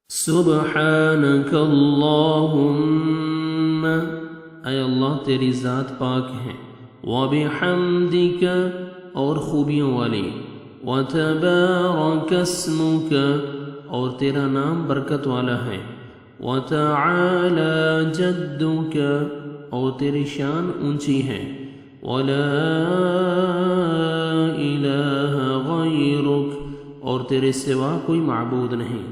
سبحانک اللہم، اے اللہ تیری ذات پاک ہے، وبحمدک اور خوبیوں والی، وتبارک اسمک اور تیرا نام برکت والا ہے، وتعالی جدک اور تیری شان اونچی ہے، ولا الہ غیرک اور تیرے سوا کوئی معبود نہیں۔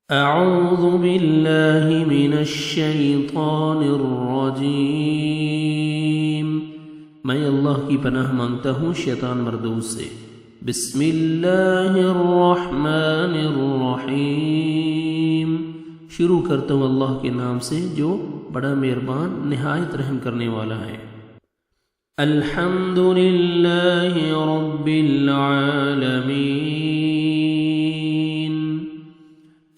اعوذ باللہ من الشیطان الرجیم، میں اللہ کی پناہ مانگتا ہوں شیطان مردود سے۔ بسم اللہ الرحمن الرحیم، شروع کرتا ہوں اللہ کے نام سے جو بڑا مہربان نہایت رحم کرنے والا ہے۔ الحمد للہ رب العالمین،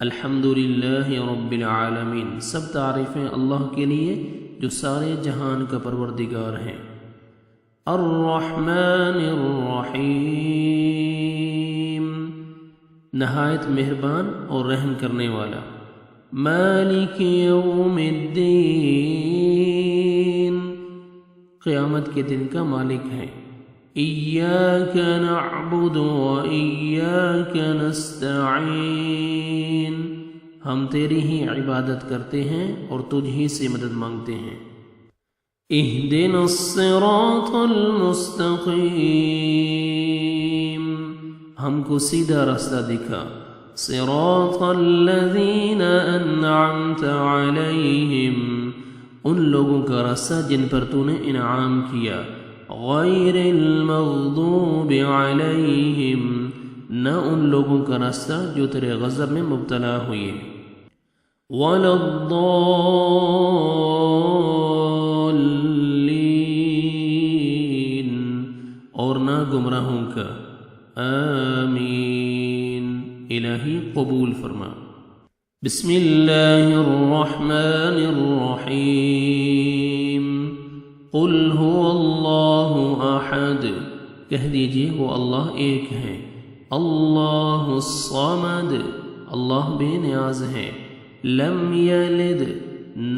الحمد للہ رب العالمین، سب تعریفیں اللہ کے لیے جو سارے جہان کا پروردگار ہے۔ الرحمن الرحیم، نہایت مہربان اور رحم کرنے والا۔ مالک یوم الدین، قیامت کے دن کا مالک ہے۔ ایاک نعبد و ایاک نستعین، ہم تیری ہی عبادت کرتے ہیں اور تجھ ہی سے مدد مانگتے ہیں۔ اہدنا الصراط المستقیم، ہم کو سیدھا راستہ دکھا۔ صراط الذین انعمت علیہم، ان لوگوں کا راستہ جن پر تو نے انعام کیا۔ غیر المغضوب علیہم، نہ ان لوگوں کا راستہ جو تیرے غضب میں مبتلا ہوئے۔ ولا الضالین، اور نہ گمراہوں کا۔ آمین، الہی قبول فرما۔ بسم اللہ الرحمن الرحیم، قل هو اللہ احد، کہہ دیجئے وہ اللہ ایک ہے۔ اللہ الصمد، اللہ بے نیاز ہے۔ لم یلد،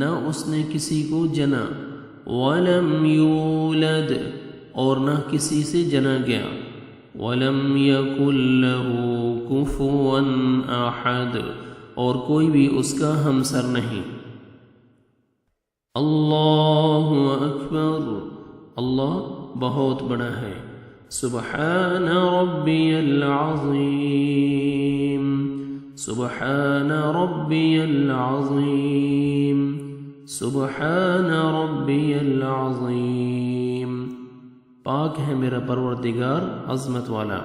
نہ اس نے کسی کو جنا۔ ولم یولد، اور نہ کسی سے جنا گیا۔ ولم یکن لہ کفوا احد، اور کوئی بھی اس کا ہمسر نہیں۔ اللہ اکبر، اللہ بہت بڑا ہے۔ سبحان ربی العظیم، سبحان ربی العظیم، سبحان ربی العظیم، پاک ہے میرا پروردگار عظمت والا۔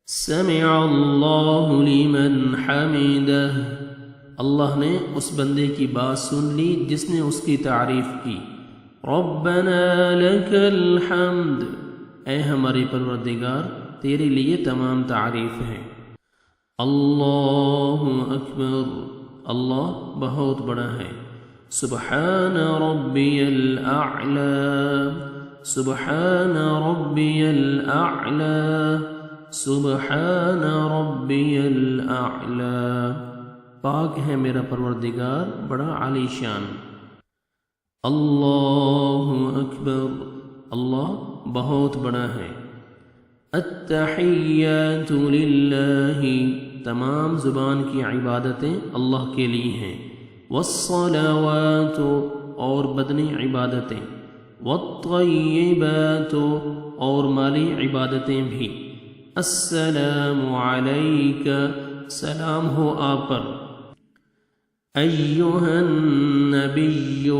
سمع اللہ لمن حمدہ، اللہ نے اس بندے کی بات سن لی جس نے اس کی تعریف کی۔ ربنا لک الحمد، اے ہمارے پروردگار تیرے لیے تمام تعریف ہے۔ اللہ اکبر، اللہ بہت بڑا ہے۔ سبحان ربی الاعلی، سبحان ربی الاعلی، سبحان ربی الاعلی، پاک ہے میرا پروردگار بڑا عالی شان۔ اللہ اکبر، اللہ بہت بڑا ہے۔ التحیات للہ، تمام زبان کی عبادتیں اللہ کے لیے ہیں۔ والصلوات، اور بدنی عبادتیں۔ والطیبات، اور مالی عبادتیں بھی۔ السلام علیک، سلام ہو آپ پر۔ ایہا النبی،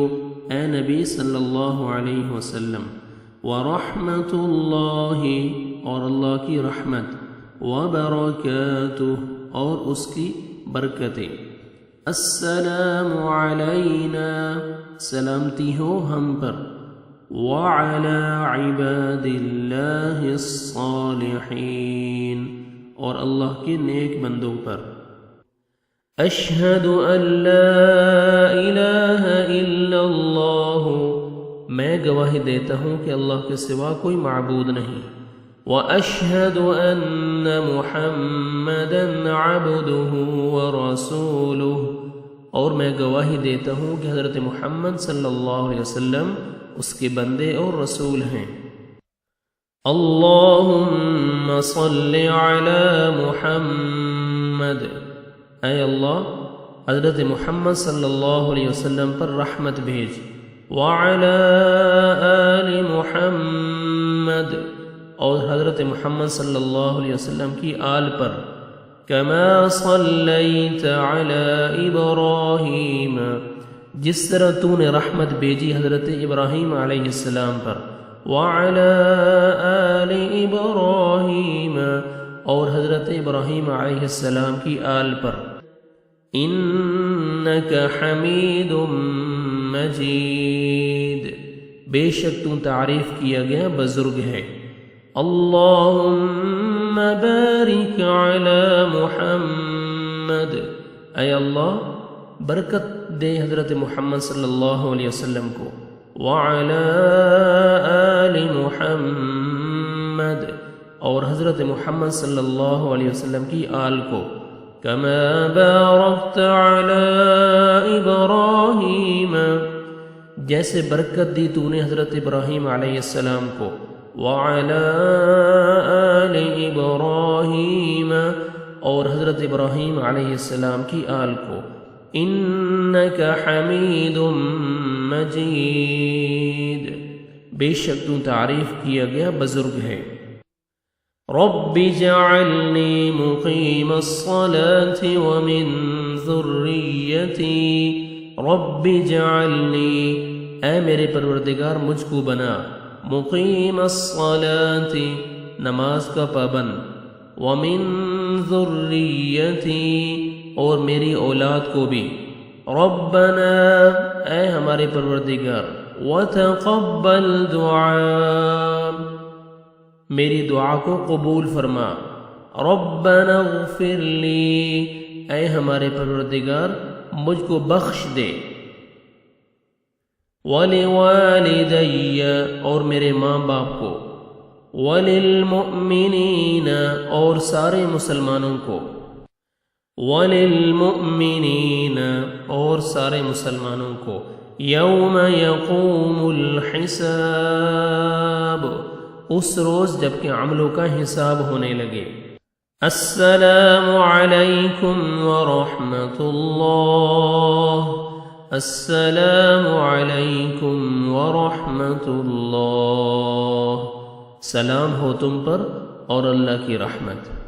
اے نبی صلی اللہ علیہ وسلم۔ ورحمۃ اللہ، اور اللہ کی رحمت۔ وبرکاتہ، اور اس کی برکتیں۔ السلام علینا، سلامتی ہو ہم پر۔ وعلی عباد اللہ الصالحین، اور اللہ کے نیک بندوں پر۔ اشہد ان لا الہ الا اللہ، میں گواہی دیتا ہوں کہ اللہ کے سوا کوئی معبود نہیں۔ وَأَشْهَدُ أَنَّ محمدا عبده ورسوله، اور میں گواہی دیتا ہوں کہ حضرت محمد صلی اللہ علیہ وسلم اس کے بندے اور رسول ہیں۔ اللہم صل علی محمد، اے اللہ حضرت محمد صلی اللہ علیہ وسلم پر رحمت بھیج۔ وعلی آل محمد، اور حضرت محمد صلی اللہ علیہ وسلم کی آل پر۔ کما صلیت علی ابراہیم، جس طرح تو نے رحمت بھیجی حضرت ابراہیم علیہ السلام پر۔ وعلی آل ابراہیم، اور حضرت ابراہیم علیہ السلام کی آل پر۔ انک حمید مجید، بے شک تو تعریف کیا گیا بزرگ ہے۔ اللہم بارک علی محمد، اے اللہ برکت دے حضرت محمد صلی اللہ علیہ وسلم کو۔ وعلی آل محمد، اور حضرت محمد صلی اللہ علیہ وسلم کی آل کو۔ کما بارکت علی ابراہیم، جیسے برکت دی تو نے حضرت ابراہیم علیہ السلام کو۔ وعلی آل ابراہیم، اور حضرت ابراہیم علیہ السلام کی آل کو۔ انک حمید مجید، بے شک تو تعریف کیا گیا بزرگ ہے۔ رب اجعلنی مقیم الصلاة ومن ذریتی، رب اجعلنی، اے میرے پروردگار مجھ کو بنا، مقیم الصلاة، نماز کا پابند، ومن ذریتی، اور میری اولاد کو بھی۔ ربنا، اے ہمارے پروردگار، وتقبل دعاء، میری دعا کو قبول فرما۔ ربنا اغفر لی، اے ہمارے پروردگار مجھ کو بخش دے۔ ولوالدی، اور میرے ماں باپ کو۔ وللمؤمنین، اور سارے مسلمانوں کو۔ وللمؤمنین، اور سارے مسلمانوں کو۔ یوم یقوم الحساب، اس روز جب کہ عملوں کا حساب ہونے لگے۔ السلام علیکم ورحمۃ اللہ، السلام علیکم ورحمۃ اللہ، سلام ہو تم پر اور اللہ کی رحمت۔